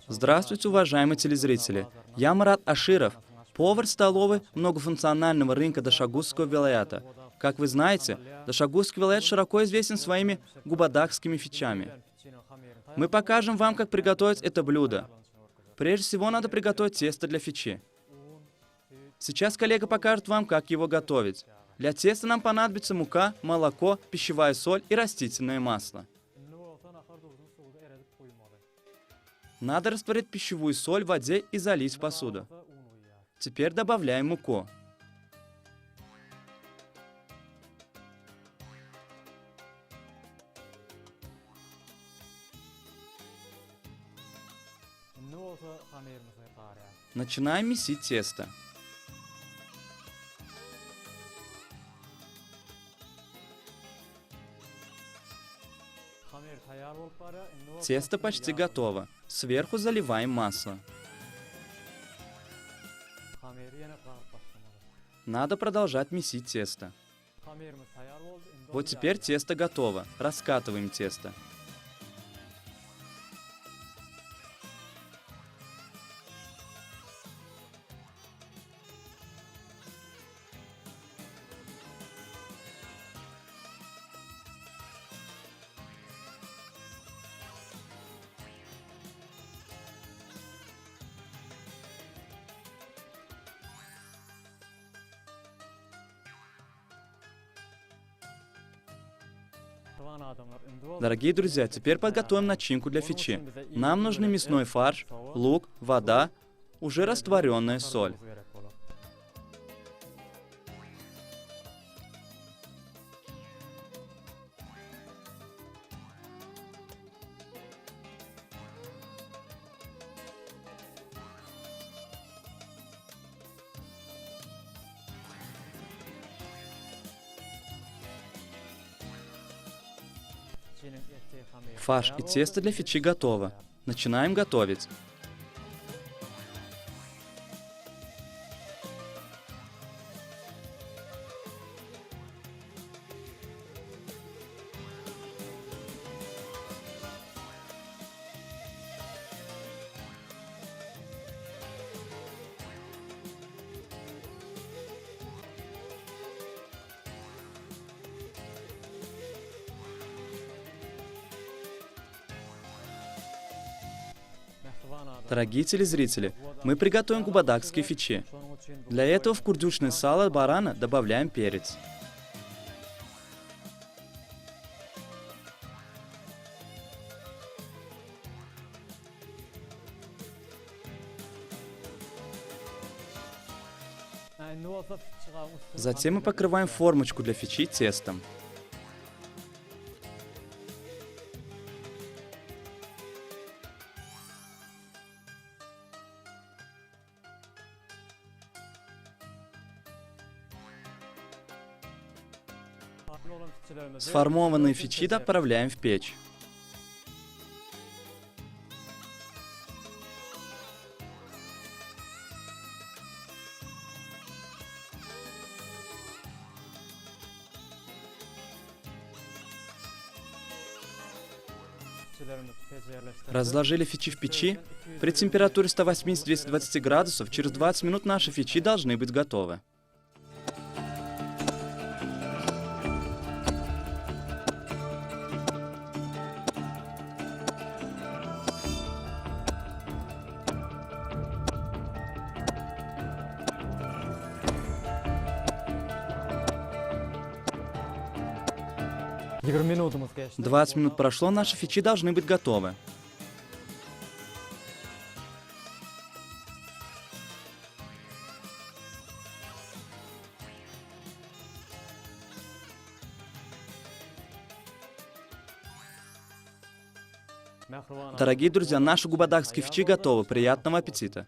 Здравствуйте, уважаемые телезрители. Я Марат Аширов, повар столовой многофункционального рынка Дашогузского вилаята. Как вы знаете, Дашогузский вилаят широко известен своими губадахскими фичами. Мы покажем вам, как приготовить это блюдо. Прежде всего, надо приготовить тесто для фичи. Сейчас коллега покажет вам, как его готовить. Для теста нам понадобится мука, молоко, пищевая соль и растительное масло. Надо растворить пищевую соль в воде и залить в посуду. Теперь добавляем муку. Начинаем месить тесто. Тесто почти готово. Сверху заливаем масло. Надо продолжать месить тесто. Вот теперь тесто готово. Раскатываем тесто. Дорогие друзья, теперь подготовим начинку для фичи. Нам нужны мясной фарш, лук, вода, уже растворенная соль. Фарш и тесто для фичи готово. Начинаем готовить. Дорогие телезрители, мы приготовим губадахские фичи. Для этого в курдючное сало барана добавляем перец. Затем мы покрываем формочку для фичи тестом. Сформованные фичи отправляем в печь. Разложили фичи в печи. При температуре 180-220 градусов через 20 минут наши фичи должны быть готовы. Минуту 20 минут прошло, наши фичи должны быть готовы. Дорогие друзья, наши губадахские фичи готовы. Приятного аппетита!